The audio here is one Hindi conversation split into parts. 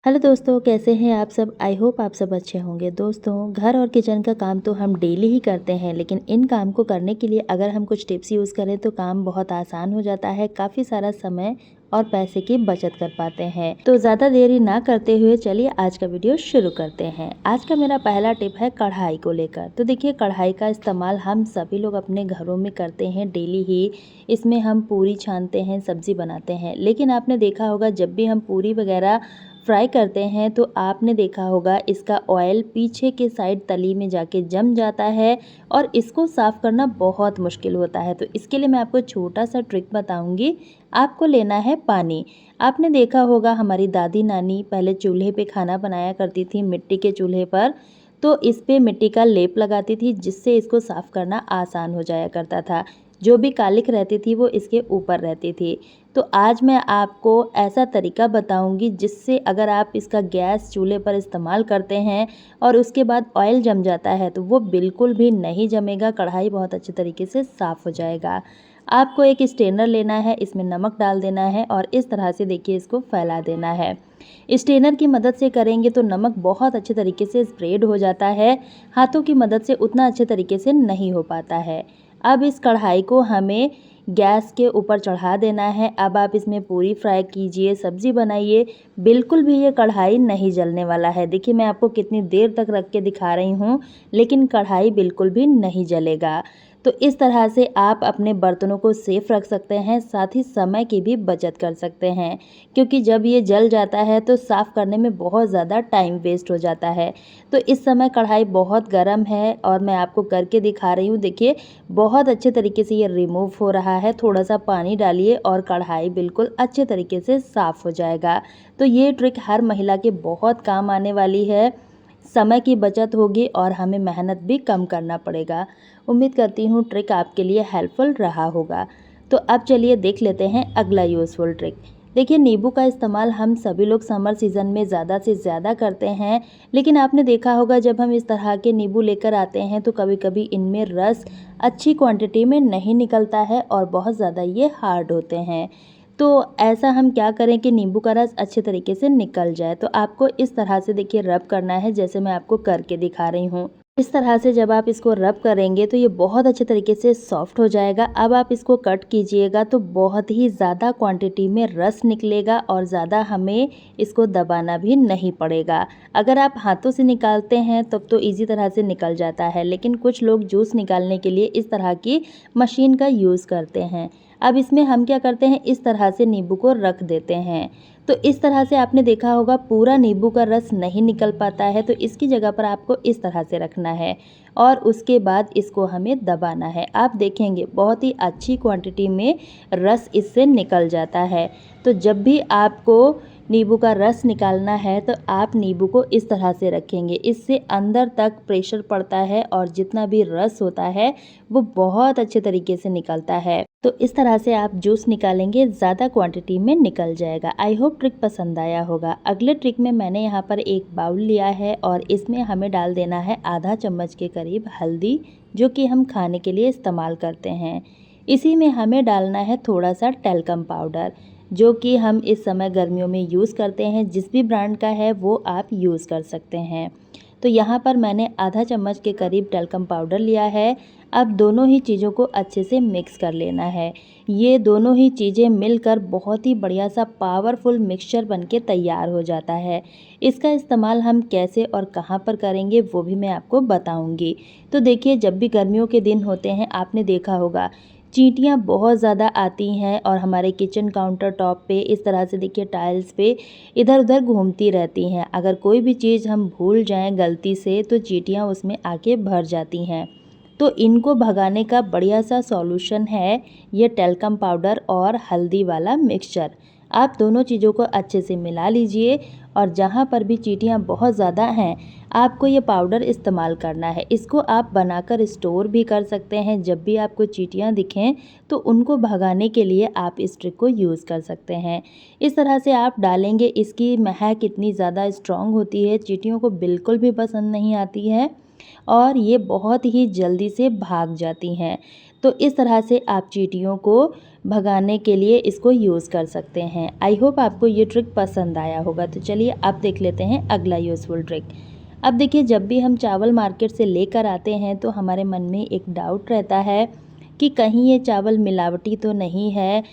हेलो दोस्तों, कैसे हैं आप सब? आई होप आप सब अच्छे होंगे। दोस्तों, घर और किचन का काम तो हम डेली ही करते हैं, लेकिन इन काम को करने के लिए अगर हम कुछ टिप्स यूज़ करें तो काम बहुत आसान हो जाता है, काफ़ी सारा समय और पैसे की बचत कर पाते हैं। तो ज़्यादा देरी ना करते हुए चलिए आज का वीडियो शुरू करते हैं। आज का मेरा पहला टिप है कढ़ाई को लेकर। तो देखिए, कढ़ाई का इस्तेमाल हम सभी लोग अपने घरों में करते हैं डेली ही। इसमें हम पूरी छानते हैं, सब्जी बनाते हैं, लेकिन आपने देखा होगा जब भी हम पूरी वगैरह फ्राई करते हैं तो आपने देखा होगा इसका ऑयल पीछे के साइड तली में जाके जम जाता है और इसको साफ़ करना बहुत मुश्किल होता है। तो इसके लिए मैं आपको छोटा सा ट्रिक बताऊंगी। आपको लेना है पानी। आपने देखा होगा हमारी दादी नानी पहले चूल्हे पे खाना बनाया करती थी, मिट्टी के चूल्हे पर। तो इस पे मिट्टी का लेप लगाती थी जिससे इसको साफ़ करना आसान हो जाया करता था। जो भी कालिक रहती थी वो इसके ऊपर रहती थी। तो आज मैं आपको ऐसा तरीका बताऊंगी जिससे अगर आप इसका गैस चूल्हे पर इस्तेमाल करते हैं और उसके बाद ऑयल जम जाता है तो वो बिल्कुल भी नहीं जमेगा, कढ़ाई बहुत अच्छे तरीके से साफ़ हो जाएगा। आपको एक स्ट्रेनर लेना है, इसमें नमक डाल देना है और इस तरह से देखिए इसको फैला देना है। स्ट्रेनर की मदद से करेंगे तो नमक बहुत अच्छे तरीके से स्प्रेड हो जाता है, हाथों की मदद से उतना अच्छे तरीके से नहीं हो पाता है। अब इस कढ़ाई को हमें गैस के ऊपर चढ़ा देना है। अब आप इसमें पूरी फ्राई कीजिए, सब्जी बनाइए, बिल्कुल भी ये कढ़ाई नहीं जलने वाला है। देखिए मैं आपको कितनी देर तक रख के दिखा रही हूँ, लेकिन कढ़ाई बिल्कुल भी नहीं जलेगा। तो इस तरह से आप अपने बर्तनों को सेफ रख सकते हैं, साथ ही समय की भी बचत कर सकते हैं, क्योंकि जब ये जल जाता है तो साफ़ करने में बहुत ज़्यादा टाइम वेस्ट हो जाता है। तो इस समय कढ़ाई बहुत गर्म है और मैं आपको करके दिखा रही हूँ। देखिए बहुत अच्छे तरीके से ये रिमूव हो रहा है। थोड़ा सा पानी डालिए और कढ़ाई बिल्कुल अच्छे तरीके से साफ़ हो जाएगा। तो ये ट्रिक हर महिला के बहुत काम आने वाली है। समय की बचत होगी और हमें मेहनत भी कम करना पड़ेगा। उम्मीद करती हूँ ट्रिक आपके लिए हेल्पफुल रहा होगा। तो अब चलिए देख लेते हैं अगला यूज़फुल ट्रिक। देखिए, नींबू का इस्तेमाल हम सभी लोग समर सीज़न में ज़्यादा से ज़्यादा करते हैं, लेकिन आपने देखा होगा जब हम इस तरह के नींबू लेकर आते हैं तो कभी-कभी इनमें रस अच्छी क्वांटिटी में नहीं निकलता है और बहुत ज़्यादा ये हार्ड होते हैं। तो ऐसा हम क्या करें कि नींबू का रस अच्छे तरीके से निकल जाए। तो आपको इस तरह से देखिए रब करना है, जैसे मैं आपको करके दिखा रही हूँ। इस तरह से जब आप इसको रब करेंगे तो ये बहुत अच्छे तरीके से सॉफ्ट हो जाएगा। अब आप इसको कट कीजिएगा तो बहुत ही ज़्यादा क्वांटिटी में रस निकलेगा और ज़्यादा हमें इसको दबाना भी नहीं पड़ेगा। अगर आप हाथों से निकालते हैं तब तो इजी तरह से निकल जाता है, लेकिन कुछ लोग जूस निकालने के लिए इस तरह की मशीन का यूज़ करते हैं। अब इसमें हम क्या करते हैं, इस तरह से नींबू को रख देते हैं। तो इस तरह से आपने देखा होगा पूरा नींबू का रस नहीं निकल पाता है, तो इसकी जगह पर आपको इस तरह से रखना है और उसके बाद इसको हमें दबाना है। आप देखेंगे बहुत ही अच्छी क्वांटिटी में रस इससे निकल जाता है। तो जब भी आपको नींबू का रस निकालना है तो आप नींबू को इस तरह से रखेंगे, इससे अंदर तक प्रेशर पड़ता है और जितना भी रस होता है वो बहुत अच्छे तरीके से निकलता है। तो इस तरह से आप जूस निकालेंगे, ज़्यादा क्वांटिटी में निकल जाएगा। आई होप ट्रिक पसंद आया होगा। अगले ट्रिक में मैंने यहाँ पर एक बाउल लिया है और इसमें हमें डाल देना है आधा चम्मच के करीब हल्दी, जो कि हम खाने के लिए इस्तेमाल करते हैं। इसी में हमें डालना है थोड़ा सा टेल्कम पाउडर, जो कि हम इस समय गर्मियों में यूज़ करते हैं। जिस भी ब्रांड का है वो आप यूज़ कर सकते हैं। तो यहाँ पर मैंने आधा चम्मच के करीब टेल्कम पाउडर लिया है। अब दोनों ही चीज़ों को अच्छे से मिक्स कर लेना है। ये दोनों ही चीज़ें मिलकर बहुत ही बढ़िया सा पावरफुल मिक्सचर बनके तैयार हो जाता है। इसका इस्तेमाल हम कैसे और कहाँ पर करेंगे वो भी मैं आपको बताऊंगी। तो देखिए, जब भी गर्मियों के दिन होते हैं आपने देखा होगा चींटियाँ बहुत ज़्यादा आती हैं और हमारे किचन काउंटर टॉप पे इस तरह से देखिए टाइल्स पे इधर उधर घूमती रहती हैं। अगर कोई भी चीज़ हम भूल जाएं गलती से तो चींटियाँ उसमें आके भर जाती हैं। तो इनको भगाने का बढ़िया सा सॉल्यूशन है ये टेल्कम पाउडर और हल्दी वाला मिक्सचर। आप दोनों चीज़ों को अच्छे से मिला लीजिए और जहाँ पर भी चींटियाँ बहुत ज़्यादा हैं आपको ये पाउडर इस्तेमाल करना है। इसको आप बनाकर स्टोर भी कर सकते हैं। जब भी आपको चींटियाँ दिखें तो उनको भगाने के लिए आप इस ट्रिक को यूज़ कर सकते हैं। इस तरह से आप डालेंगे, इसकी महक इतनी ज़्यादा स्ट्रॉन्ग होती है, चींटियों को बिल्कुल भी पसंद नहीं आती है और ये बहुत ही जल्दी से भाग जाती हैं। तो इस तरह से आप चींटियों को भगाने के लिए इसको यूज़ कर सकते हैं। आई होप आपको ये ट्रिक पसंद आया होगा। तो चलिए अब देख लेते हैं अगला यूज़फुल ट्रिक। अब देखिए, जब भी हम चावल मार्केट से लेकर आते हैं तो हमारे मन में एक डाउट रहता है कि कहीं ये चावल मिलावटी तो नहीं है,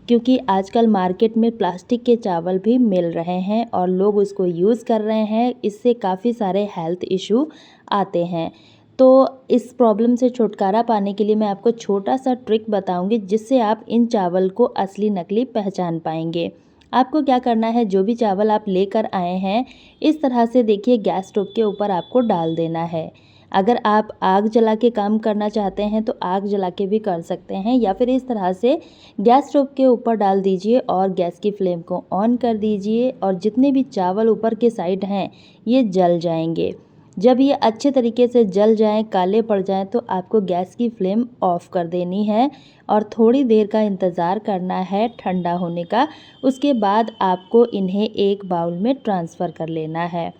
क्योंकि आजकल मार्केट में प्लास्टिक के चावल भी मिल रहे हैं और लोग उसको यूज़ कर रहे हैं। इससे काफ़ी सारे हेल्थ इशू आते हैं। तो इस प्रॉब्लम से छुटकारा पाने के लिए मैं आपको छोटा सा ट्रिक बताऊंगी, जिससे आप इन चावल को असली नकली पहचान पाएंगे। आपको क्या करना है, जो भी चावल आप लेकर आए हैं इस तरह से देखिए गैस स्टोव के ऊपर आपको डाल देना है। अगर आप आग जला के काम करना चाहते हैं तो आग जला के भी कर सकते हैं, या फिर इस तरह से गैस स्टोव के ऊपर डाल दीजिए और गैस की फ्लेम को ऑन कर दीजिए और जितने भी चावल ऊपर के साइड हैं ये जल जाएंगे। जब ये अच्छे तरीके से जल जाएं, काले पड़ जाएं, तो आपको गैस की फ्लेम ऑफ कर देनी है और थोड़ी देर का इंतज़ार करना है ठंडा होने का। उसके बाद आपको इन्हें एक बाउल में ट्रांसफ़र कर लेना है।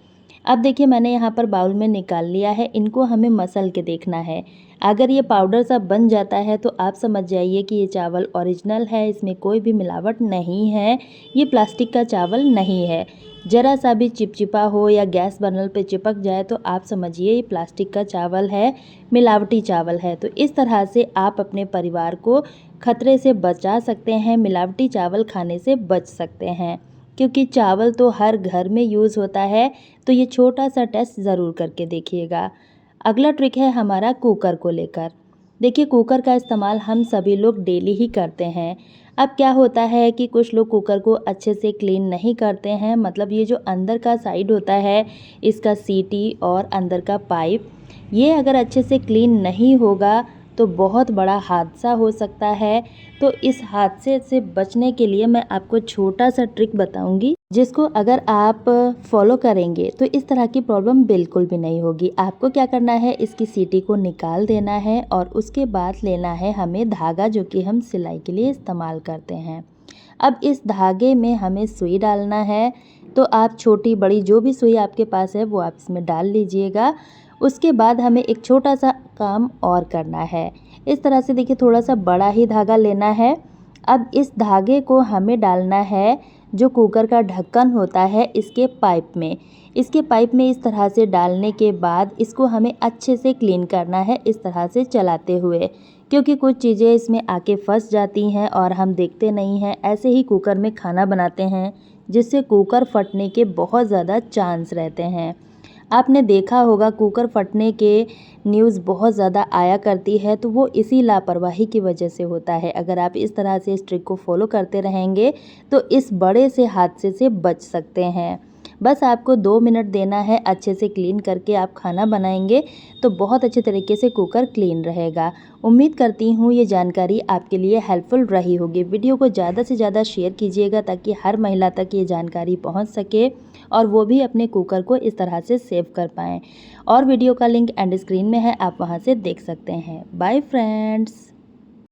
अब देखिए, मैंने यहाँ पर बाउल में निकाल लिया है। इनको हमें मसल के देखना है। अगर ये पाउडर सा बन जाता है तो आप समझ जाइए कि ये चावल ओरिजिनल है, इसमें कोई भी मिलावट नहीं है, ये प्लास्टिक का चावल नहीं है। ज़रा सा भी चिपचिपा हो या गैस बर्नर पे चिपक जाए तो आप समझिए ये प्लास्टिक का चावल है, मिलावटी चावल है। तो इस तरह से आप अपने परिवार को खतरे से बचा सकते हैं, मिलावटी चावल खाने से बच सकते हैं, क्योंकि चावल तो हर घर में यूज़ होता है। तो ये छोटा सा टेस्ट ज़रूर करके देखिएगा। अगला ट्रिक है हमारा कुकर को लेकर। देखिए, कुकर का इस्तेमाल हम सभी लोग डेली ही करते हैं। अब क्या होता है कि कुछ लोग कुकर को अच्छे से क्लीन नहीं करते हैं, मतलब ये जो अंदर का साइड होता है, इसका सीटी और अंदर का पाइप, ये अगर अच्छे से क्लीन नहीं होगा तो बहुत बड़ा हादसा हो सकता है। तो इस हादसे से बचने के लिए मैं आपको छोटा सा ट्रिक बताऊंगी, जिसको अगर आप फॉलो करेंगे तो इस तरह की प्रॉब्लम बिल्कुल भी नहीं होगी। आपको क्या करना है, इसकी सीटी को निकाल देना है और उसके बाद लेना है हमें धागा, जो कि हम सिलाई के लिए इस्तेमाल करते हैं। अब इस धागे में हमें सुई डालना है। तो आप छोटी बड़ी जो भी सुई आपके पास है वो आप इसमें डाल लीजिएगा। उसके बाद हमें एक छोटा सा काम और करना है। इस तरह से देखिए, थोड़ा सा बड़ा ही धागा लेना है। अब इस धागे को हमें डालना है जो कुकर का ढक्कन होता है इसके पाइप में। इसके पाइप में इस तरह से डालने के बाद इसको हमें अच्छे से क्लीन करना है, इस तरह से चलाते हुए, क्योंकि कुछ चीज़ें इसमें आके फंस जाती हैं और हम देखते नहीं हैं। ऐसे ही कुकर में खाना बनाते हैं, जिससे कुकर फटने के बहुत ज़्यादा चांस रहते हैं। आपने देखा होगा कुकर फटने के न्यूज़ बहुत ज़्यादा आया करती है, तो वो इसी लापरवाही की वजह से होता है। अगर आप इस तरह से इस ट्रिक को फॉलो करते रहेंगे तो इस बड़े से हादसे से बच सकते हैं। बस आपको 2 मिनट देना है, अच्छे से क्लीन करके आप खाना बनाएंगे तो बहुत अच्छे तरीके से कुकर क्लीन रहेगा। उम्मीद करती हूँ ये जानकारी आपके लिए हेल्पफुल रही होगी। वीडियो को ज़्यादा से ज़्यादा शेयर कीजिएगा ताकि हर महिला तक ये जानकारी पहुँच सके और वो भी अपने कुकर को इस तरह से सेव कर पाएँ। और वीडियो का लिंक एंड स्क्रीन में है, आप वहाँ से देख सकते हैं। Bye friends.